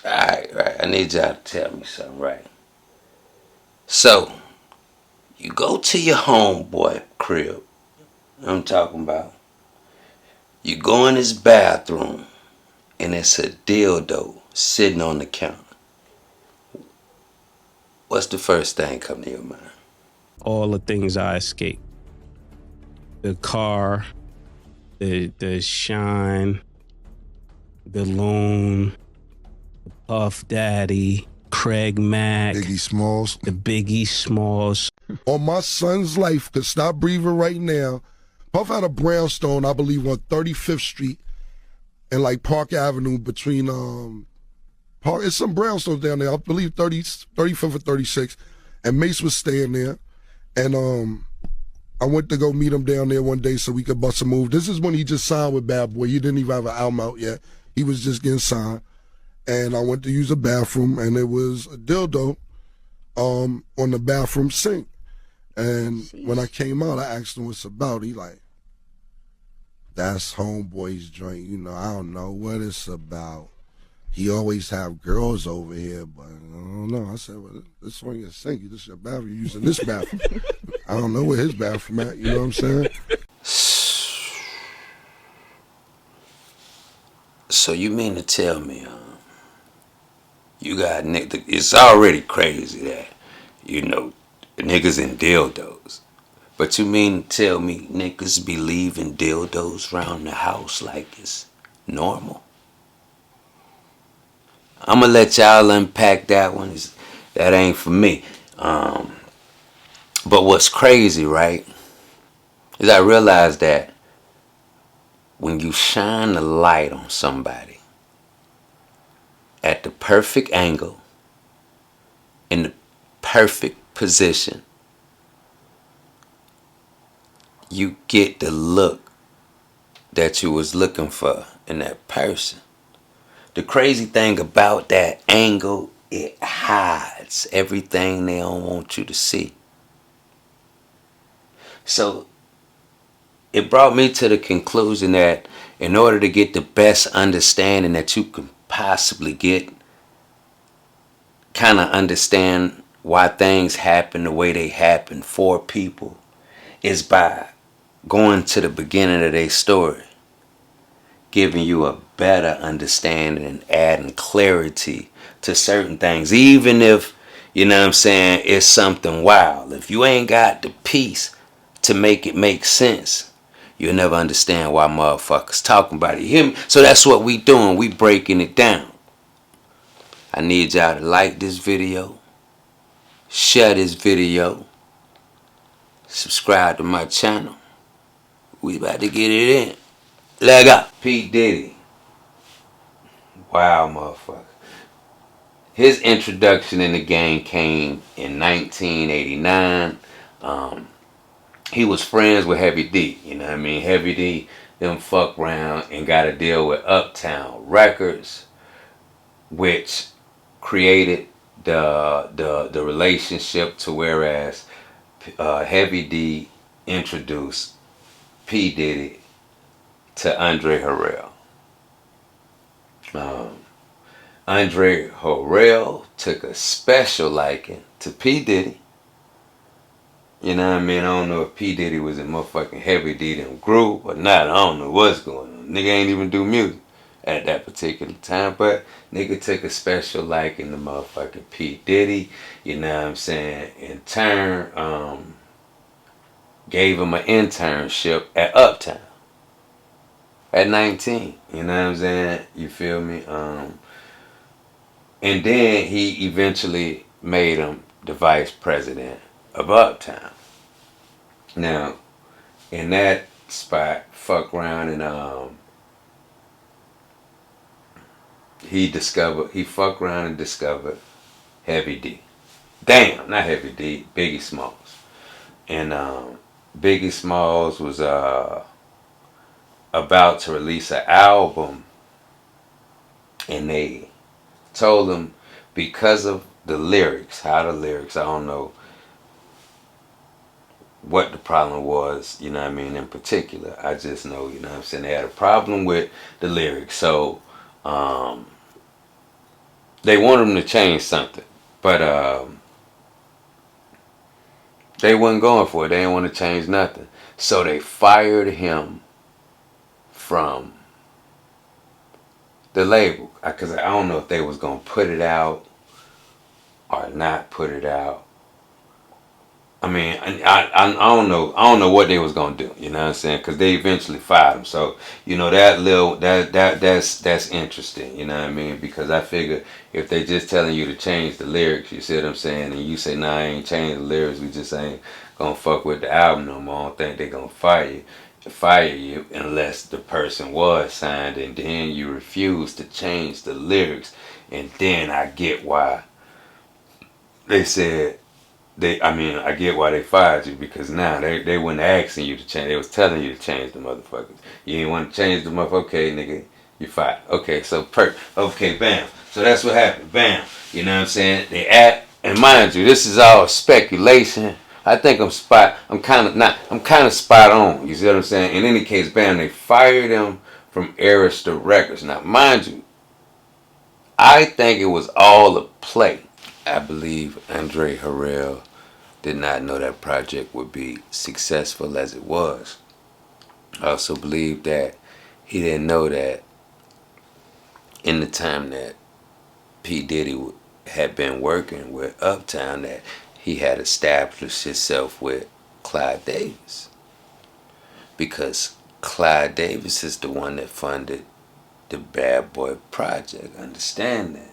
Right. I need y'all to tell me something, right? So, you go to your homeboy crib. I'm talking about. You go in his bathroom, and it's a dildo sitting on the counter. What's the first thing come to your mind? All the things I escaped. The car, the shine, the loon, Puff Daddy, Craig Mack, Biggie Smalls. the Biggie Smalls. On my son's life, could stop breathing right now. Puff had a brownstone, I believe, on 35th Street and like Park Avenue between Park. It's some brownstones down there. I believe 35th or 36th. And Mace was staying there. And I went to go meet him down there one day so we could bust a move. This is when he just signed with Bad Boy. He didn't even have an album out yet. He was just getting signed. And I went to use the bathroom, and it was a dildo on the bathroom sink. And when I came out, I asked him what's about. He like, that's homeboy's joint. You know, I don't know what it's about. He always have girls over here, but I don't know. I said, well, this one your sink. This your bathroom. You're using this bathroom. I don't know where his bathroom at. You know what I'm saying? So you mean to tell me, you got niggas? It's already crazy that niggas in dildos. But you mean to tell me niggas be leaving dildos around the house like it's normal? I'm gonna let y'all unpack that one. That ain't for me. But what's crazy, right, is I realize that when you shine the light on somebody at the perfect angle, in the perfect position, you get the look that you was looking for in that person. The crazy thing about that angle, it hides everything they don't want you to see. So it brought me to the conclusion that in order to get the best understanding that you can possibly get, kind of understand why things happen the way they happen for people, is by going to the beginning of their story, giving you a better understanding and adding clarity to certain things, even if, you know what I'm saying, it's something wild. If you ain't got the piece to make it make sense, you'll never understand why motherfuckers talking about it. You hear me? So that's what we doing. We breaking it down. I need y'all to like this video, share this video, subscribe to my channel. We about to get it in. Leg up. P. Diddy. Wow, motherfucker. His introduction in the game came in 1989. He was friends with Heavy D. You know what I mean? Heavy D, them fuck around and got a deal with Uptown Records, which created the relationship to whereas Heavy D introduced P. Diddy to Andre Harrell. Andre Harrell took a special liking to P. Diddy. You know what I mean? I don't know if P. Diddy was in motherfucking Heavy D them group or not. I don't know what's going on. Nigga ain't even do music at that particular time. But nigga took a special liking to motherfucking P. Diddy. You know what I'm saying? In turn, gave him an internship at Uptown at 19. You know what I'm saying? You feel me? And then he eventually made him the vice president of Uptown. Now, in that spot, fuck around and he fucked around and discovered Heavy D. Damn, not Heavy D, Biggie Smalls. And Biggie Smalls was about to release an album, and they told him because of the lyrics, I don't know what the problem was, you know what I mean, in particular. I just know, you know what I'm saying, they had a problem with the lyrics. So they want him to change something, but they wasn't going for it. They didn't want to change nothing, so they fired him from the label, because I don't know if they was gonna put it out or not put it out. I mean, I don't know. I don't know what they was gonna do. You know what I'm saying? Because they eventually fired him. So you know that's interesting. You know what I mean? Because I figure if they just telling you to change the lyrics, you see what I'm saying, and you say, "Nah, I ain't changing the lyrics. We just ain't gonna fuck with the album no more." I don't think they gonna fire you unless the person was signed, and then you refuse to change the lyrics, and then I get why they said. I get why they fired you, because now they weren't asking you to change. They was telling you to change the motherfuckers. You ain't want to change the motherfucker. Okay, nigga, you fired. Okay, so okay, bam. So that's what happened. Bam. You know what I'm saying? They act, and mind you, this is all speculation. I think I'm kind of spot on. You see what I'm saying? In any case, bam, they fired him from Arista Records. Now, mind you, I think it was all a play. I believe Andre Harrell did not know that project would be successful as it was. I also believe that he didn't know that in the time that P. Diddy had been working with Uptown, that he had established himself with Clyde Davis. Because Clyde Davis is the one that funded the Bad Boy Project. Understand that.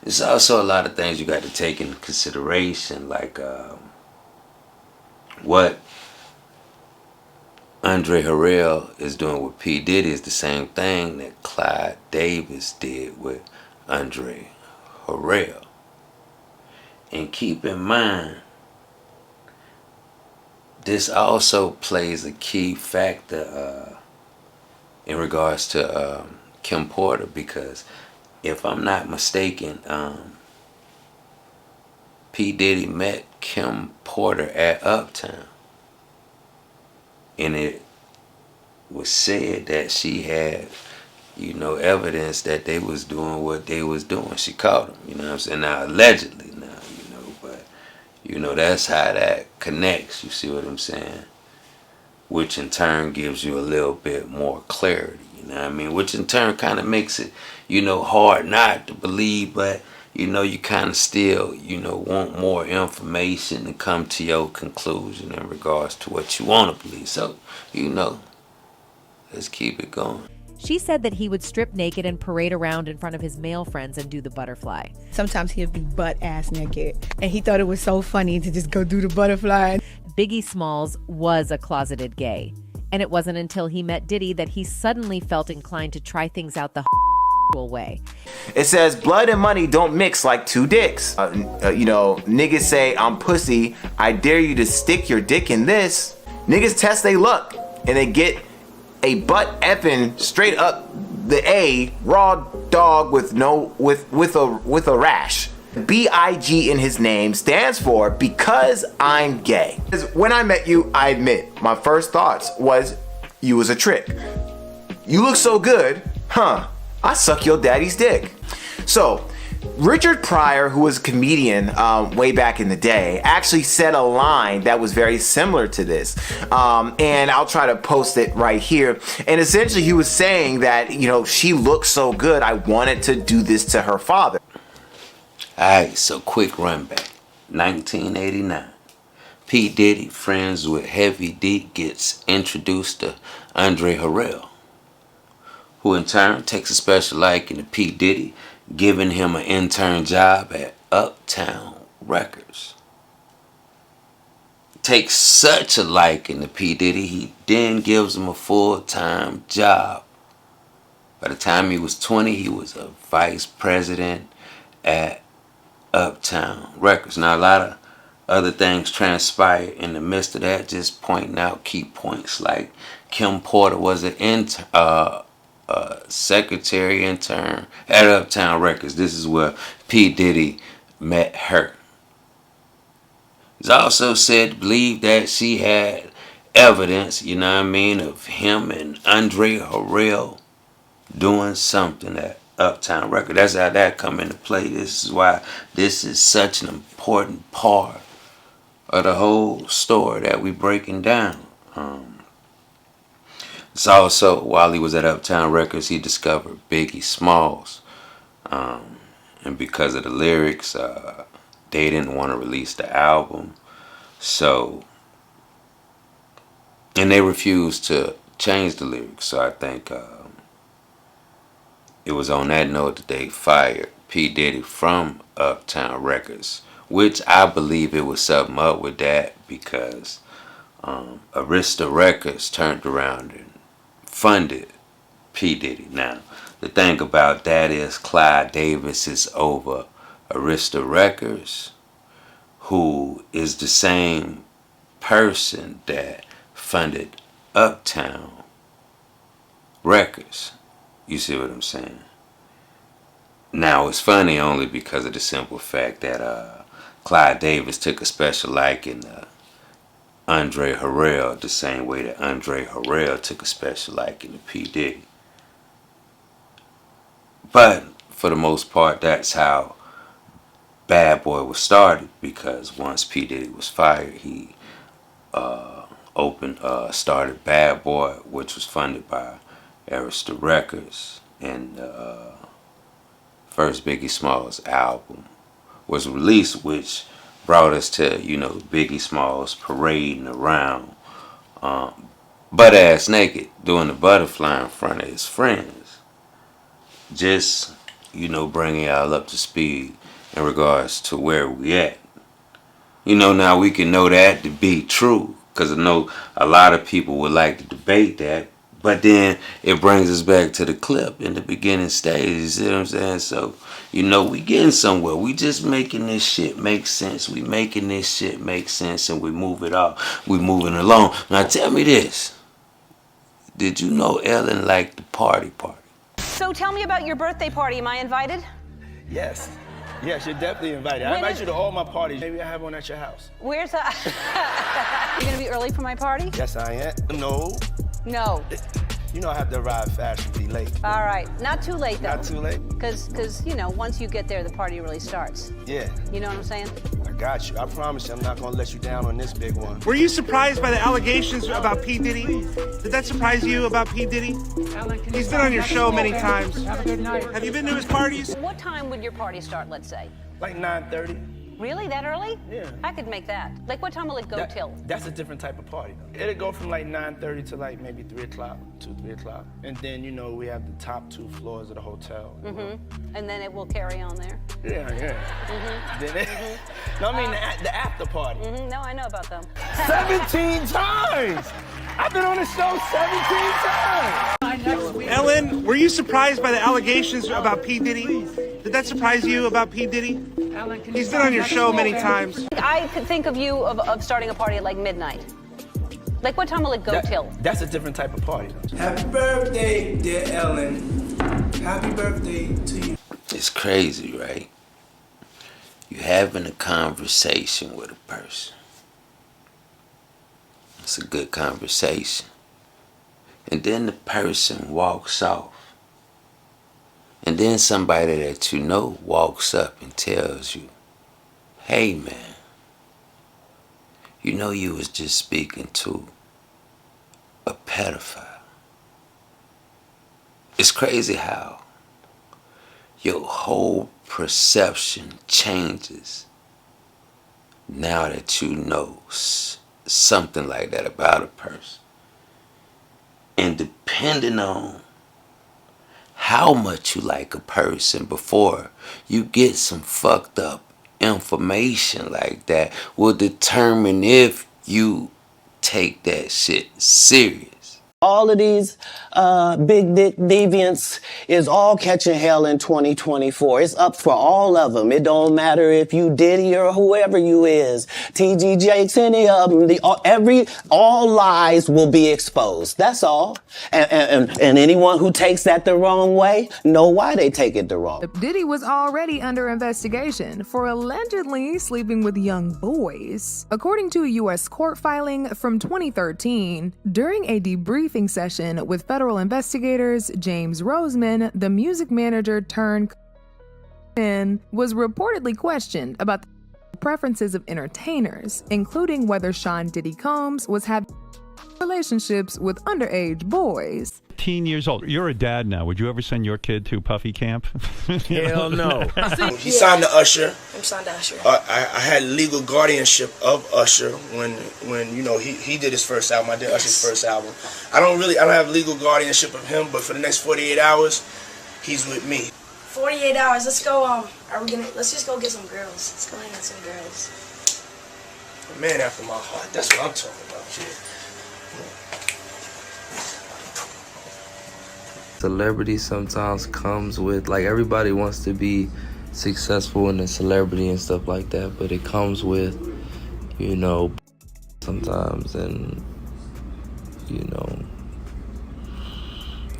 There's also a lot of things you got to take into consideration, like what Andre Harrell is doing with P. Diddy is the same thing that Clyde Davis did with Andre Harrell. And keep in mind, this also plays a key factor in regards to Kim Porter, because if I'm not mistaken, P. Diddy met Kim Porter at Uptown. And it was said that she had, evidence that they was doing what they was doing. She caught them, you know what I'm saying? Now, allegedly now, but, that's how that connects, you see what I'm saying? Which in turn gives you a little bit more clarity, you know what I mean? Which in turn kind of makes it, hard not to believe, but, you kind of still, want more information to come to your conclusion in regards to what you want to believe. So, let's keep it going. She said that he would strip naked and parade around in front of his male friends and do the butterfly. Sometimes he'd be butt-ass naked, and he thought it was so funny to just go do the butterfly. Biggie Smalls was a closeted gay, and it wasn't until he met Diddy that he suddenly felt inclined to try things out the way. It says blood and money don't mix like two dicks. Niggas say I'm pussy, I dare you to stick your dick in this. Niggas test they luck and they get a butt effing straight up the A raw dog with a rash. B-I-G in his name stands for because I'm gay. When I met you, I admit my first thoughts was you was a trick. You look so good, huh? I suck your daddy's dick. So, Richard Pryor, who was a comedian way back in the day, actually said a line that was very similar to this. And I'll try to post it right here. And essentially he was saying that, she looked so good, I wanted to do this to her father. Alright, so quick run back. 1989. P. Diddy, friends with Heavy D, gets introduced to Andre Harrell, who in turn takes a special liking to P. Diddy, giving him an intern job at Uptown Records. Takes such a liking to P. Diddy, he then gives him a full-time job. By the time he was 20, he was a vice president at Uptown Records. Now, a lot of other things transpired in the midst of that, just pointing out key points like Kim Porter was an secretary intern at Uptown Records. This is where P. Diddy met her. It's also said to believe that she had evidence, of him and Andre Harrell doing something at Uptown record. That's how that come into play. This is why this is such an important part of the whole story that we breaking down. It's also, while he was at Uptown Records, he discovered Biggie Smalls. And because of the lyrics, they didn't want to release the album. So, and they refused to change the lyrics. So I think it was on that note that they fired P. Diddy from Uptown Records, which I believe it was something up with that because Arista Records turned around and funded P. Diddy. Now, the thing about that is Clive Davis is over Arista Records, who is the same person that funded Uptown Records. You see what I'm saying? Now, it's funny only because of the simple fact that Clive Davis took a special liking to Andre Harrell the same way that Andre Harrell took a special liking to P. Diddy. But for the most part, that's how Bad Boy was started, because once P. Diddy was fired, he started Bad Boy, which was funded by Arista Records, and first Biggie Smalls album was released, which brought us to, Biggie Smalls parading around butt ass naked doing the butterfly in front of his friends. Just, bringing y'all up to speed in regards to where we at. Now we can know that to be true, because I know a lot of people would like to debate that, but then it brings us back to the clip in the beginning stage, you see what I'm saying? So, we getting somewhere. We just making this shit make sense. We making this shit make sense, and we move it off. We moving along. Now tell me this. Did you know Ellen liked the party? So tell me about your birthday party. Am I invited? Yes. Yes, you're definitely invited. I invite you to all my parties. Maybe I have one at your house. Where's that? You're gonna be early for my party? Yes, I am. No. No. I have to arrive fast and be late. All right. Not too late, though. Not too late? Because, once you get there, the party really starts. Yeah. You know what I'm saying? I got you. I promise you I'm not going to let you down on this big one. Were you surprised by the allegations about P. Diddy? Did that surprise you about P. Diddy? He's been on your show many times. Have a good night. Have you been to his parties? What time would your party start, let's say? Like 9:30. Really? That early? Yeah. I could make that. Like, what time will it go till? That's a different type of party, though. It'll go from like 9:30 to like maybe 3 o'clock, 3 o'clock. And then, we have the top 2 floors of the hotel. Mm-hmm. And then it will carry on there? Yeah. Mm-hmm. Then No, I mean the after party. Mm-hmm. No, I know about them. 17 times! I've been on the show 17 times! Ellen, were you surprised by the allegations about P. Diddy? Did that surprise you about P. Diddy? He's been on your show many times. I could think of you of starting a party at like midnight. Like, what time will it go till? That's a different type of party, though. Happy birthday, dear Ellen. Happy birthday to you. It's crazy, right? You're having a conversation with a person. It's a good conversation. And then the person walks off. And then somebody that you know walks up and tells you, hey man, you was just speaking to a pedophile. It's crazy how your whole perception changes now that you know something like that about a person. And depending on how much you like a person before you get some fucked up information like that will determine if you take that shit serious. All of these big dick deviants is all catching hell in 2024. It's up for all of them. It don't matter if you Diddy or whoever you is. TG Jakes, any of them. All lies will be exposed. That's all. And anyone who takes that the wrong way know why they take it the wrong. Diddy was already under investigation for allegedly sleeping with young boys. According to a U.S. court filing from 2013, during a debriefing briefing session with federal investigators, James Roseman, the music manager turned was reportedly questioned about the preferences of entertainers, including whether Sean Diddy Combs was having relationships with underage boys. 18 years old. You're a dad now. Would you ever send your kid to Puffy camp? Hell no. He signed to Usher. I'm signed to Usher. I had legal guardianship of Usher when you know he did his first album. I did Usher's first album. I don't have legal guardianship of him, but for the next 48 hours, he's with me. 48 hours. Let's go. Let's just go get some girls. Let's go hang out with some girls. A man after my heart. That's what I'm talking about, kid. Celebrity sometimes comes with, like, everybody wants to be successful in a celebrity and stuff like that, but it comes with, you know, sometimes, and, you know,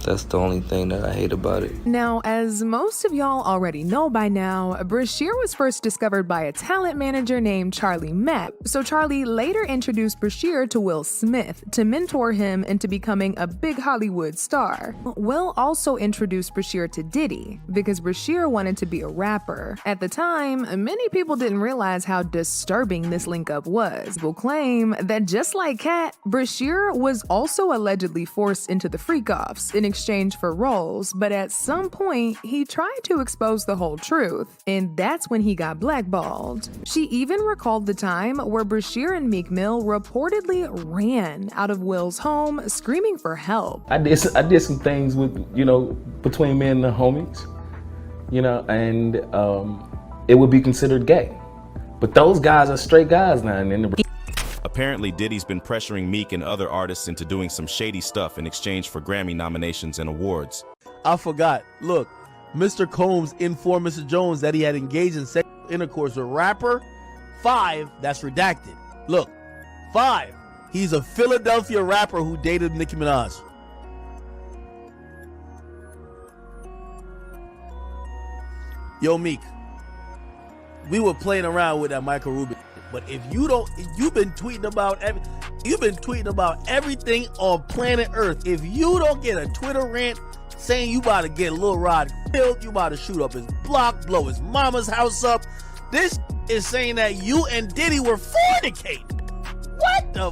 that's the only thing that I hate about it. Now, as most of y'all already know by now, Brashear was first discovered by a talent manager named Charlie Mapp. So Charlie later introduced Brashear to Will Smith to mentor him into becoming a big Hollywood star. Will also introduced Brashear to Diddy because Brashear wanted to be a rapper. At the time, many people didn't realize how disturbing this link up was. People claim that just like Cat, Brashear was also allegedly forced into the freak-offs in exchange for roles, but at some point, he tried to expose the whole truth, and that's when he got blackballed. She even recalled the time where Brashear and Meek Mill reportedly ran out of Will's home screaming for help. I did some things with, you know, between me and the homies, you know, and it would be considered gay. But those guys are straight guys now. And apparently, Diddy's been pressuring Meek and other artists into doing some shady stuff in exchange for Grammy nominations and awards. I forgot. Look, Mr. Combs informed Mr. Jones that he had engaged in sexual intercourse with rapper 5, that's redacted. Look, 5, he's a Philadelphia rapper who dated Nicki Minaj. Yo, Meek, we were playing around with that Michael Rubin. But if you've been tweeting about everything on planet Earth. If you don't get a Twitter rant saying you about to get Lil Rod killed, you about to shoot up his block, blow his mama's house up, this is saying that you and Diddy were fornicating. What the